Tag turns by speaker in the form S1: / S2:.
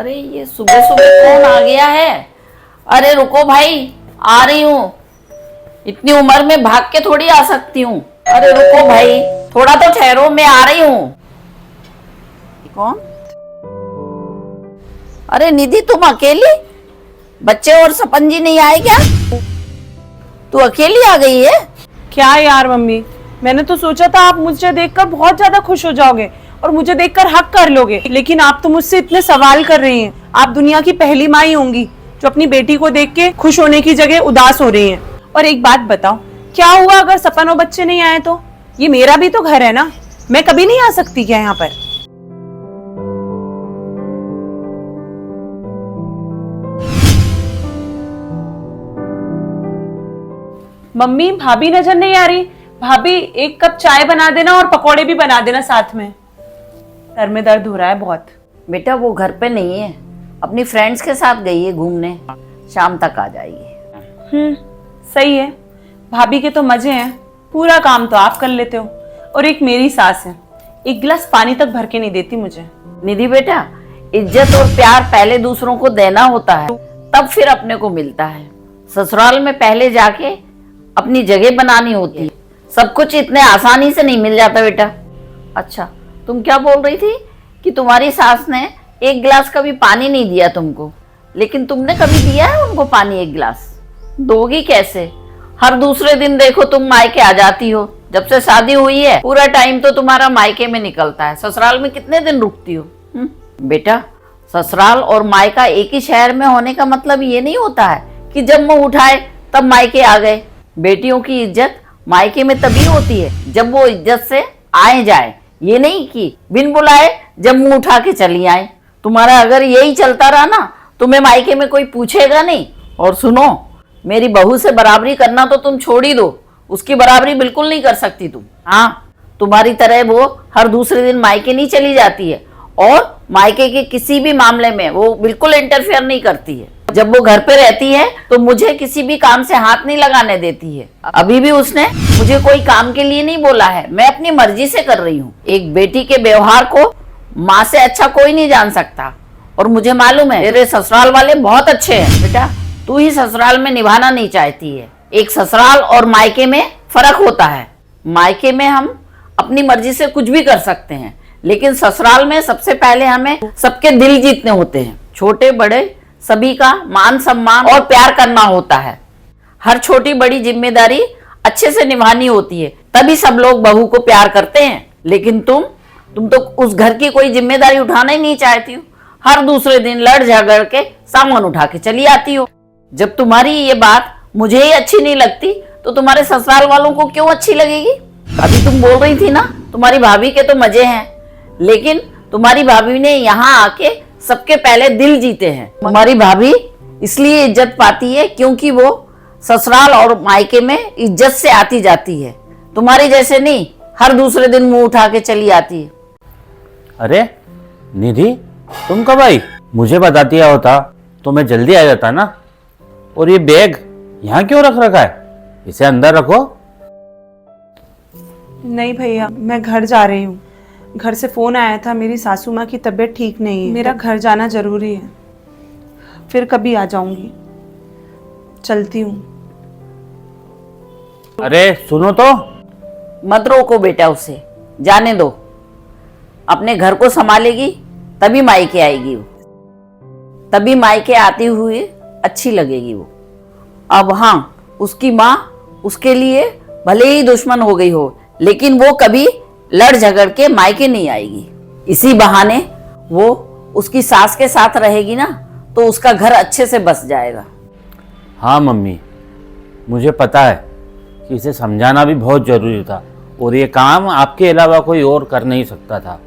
S1: अरे ये सुबह सुबह कौन आ गया है? अरे रुको भाई, आ रही हूँ। इतनी उम्र में भाग के थोड़ी आ सकती हूँ। अरे रुको भाई, थोड़ा तो ठहरो, मैं आ रही हूँ। कौन? अरे निधि, तुम अकेली? बच्चे और सपन जी नहीं आए क्या? तू अकेली आ गई है?
S2: क्या यार मम्मी, मैंने तो सोचा था आप मुझे देखकर बहुत ज्यादा खुश हो जाओगे और मुझे देखकर हक कर लोगे, लेकिन आप तो मुझसे इतने सवाल कर रही हैं। आप दुनिया की पहली माँ ही होंगी जो अपनी बेटी को देख के खुश होने की जगह उदास हो रही हैं। और एक बात बताओ, क्या हुआ अगर सपन और बच्चे नहीं आए तो? ये मेरा भी तो घर है ना, मैं कभी नहीं आ सकती क्या यहाँ पर? मम्मी, भाभी नजर नहीं आ रही। भाभी, एक कप चाय बना देना और पकौड़े भी बना देना साथ में। सर में दर्द हो रहा है बहुत।
S1: बेटा वो घर पे नहीं है, अपनी फ्रेंड्स के साथ गई है घूमने, शाम तक आ जाएगी।
S2: सही है, भाभी के तो मजे हैं, पूरा काम तो आप कर लेते हो। और एक मेरी सास है, एक गिलास पानी तक भर के नहीं देती मुझे।
S1: निधि बेटा, इज्जत और प्यार पहले दूसरों को देना होता है, तब फिर अपने को मिलता है। ससुराल में पहले जाके अपनी जगह बनानी होती है, सब कुछ इतने आसानी से नहीं मिल जाता बेटा। अच्छा, तुम क्या बोल रही थी कि तुम्हारी सास ने एक गिलास कभी पानी नहीं दिया तुमको, लेकिन तुमने कभी दिया है उनको पानी? एक गिलास दोगी कैसे? हर दूसरे दिन देखो तुम मायके आ जाती हो। जब से शादी हुई है पूरा टाइम तो तुम्हारा मायके में निकलता है, ससुराल में कितने दिन रुकती हो? बेटा, ससुराल और मायका एक ही शहर में होने का मतलब ये नहीं होता है कि जब मुंह उठाए तब मायके आ गए। बेटियों की इज्जत मायके में तभी होती है जब वो इज्जत से आए जाए, ये नहीं कि बिन बुलाए जब मुंह उठा के चली आए। तुम्हारा अगर यही चलता रहा ना, तुम्हें मायके में कोई पूछेगा नहीं। और सुनो, मेरी बहू से बराबरी करना तो तुम छोड़ ही दो, उसकी बराबरी बिल्कुल नहीं कर सकती तुम। हाँ, तुम्हारी तरह वो हर दूसरे दिन मायके नहीं चली जाती है, और मायके के किसी भी मामले में वो बिल्कुल इंटरफेयर नहीं करती है। जब वो घर पे रहती है तो मुझे किसी भी काम से हाथ नहीं लगाने देती है। अभी भी उसने मुझे कोई काम के लिए नहीं बोला है, मैं अपनी मर्जी से कर रही हूँ। एक बेटी के व्यवहार को माँ से अच्छा कोई नहीं जान सकता, और मुझे मालूम है तेरे ससुराल वाले बहुत अच्छे हैं। बेटा, तू ही ससुराल में निभाना नहीं चाहती है। एक ससुराल और मायके में फर्क होता है। मायके में हम अपनी मर्जी से कुछ भी कर सकते हैं, लेकिन ससुराल में सबसे पहले हमें सबके दिल जीतने होते हैं। छोटे बड़े सभी का मान सम्मान और प्यार करना होता है। हर छोटी बड़ी जिम्मेदारी अच्छे से निभानी होती है, तभी सब लोग बहू को प्यार करते हैं। लेकिन तुम तो उस घर की कोई जिम्मेदारी उठाना ही नहीं चाहती हो। हर दूसरे दिन लड़ झगड़ के सामान उठा के चली आती हो। जब तुम्हारी ये बात मुझे ही अच्छी नहीं लगती तो तुम्हारे ससुराल वालों को क्यों अच्छी लगेगी? अभी तुम बोल रही थी ना तुम्हारी भाभी के तो मजे हैं, लेकिन तुम्हारी भाभी ने यहाँ आके सबके पहले दिल जीते हैं। तुम्हारी भाभी इसलिए इज्जत पाती है क्योंकि वो ससुराल और मायके में इज्जत से आती जाती है, तुम्हारी जैसे नहीं हर दूसरे दिन मुंह उठा के चली आती है।
S3: अरे निधि, तुम कब आई? मुझे बता दिया होता तो मैं जल्दी आ जाता ना। और ये बैग यहाँ क्यों रख रखा है? इसे अंदर रखो।
S2: नहीं भैया, मैं घर जा रही हूँ। घर से फोन आया था, मेरी सासू माँ की तबीयत ठीक नहीं है, मेरा घर जाना जरूरी है। फिर कभी आ जाऊंगी, चलती हूँ।
S3: अरे सुनो तो।
S1: मत रोको बेटा, उसे जाने दो। अपने घर को संभालेगी तभी मायके आएगी वो, तभी मायके आती हुई अच्छी लगेगी वो। अब हाँ, उसकी माँ उसके लिए भले ही दुश्मन हो गई हो, लेकिन वो कभी लड़ झगड़ के मायके नहीं आएगी। इसी बहाने वो उसकी सास के साथ रहेगी ना, तो उसका घर अच्छे से बस जाएगा।
S3: हाँ मम्मी, मुझे पता है कि इसे समझाना भी बहुत जरूरी था, और ये काम आपके अलावा कोई और कर नहीं सकता था।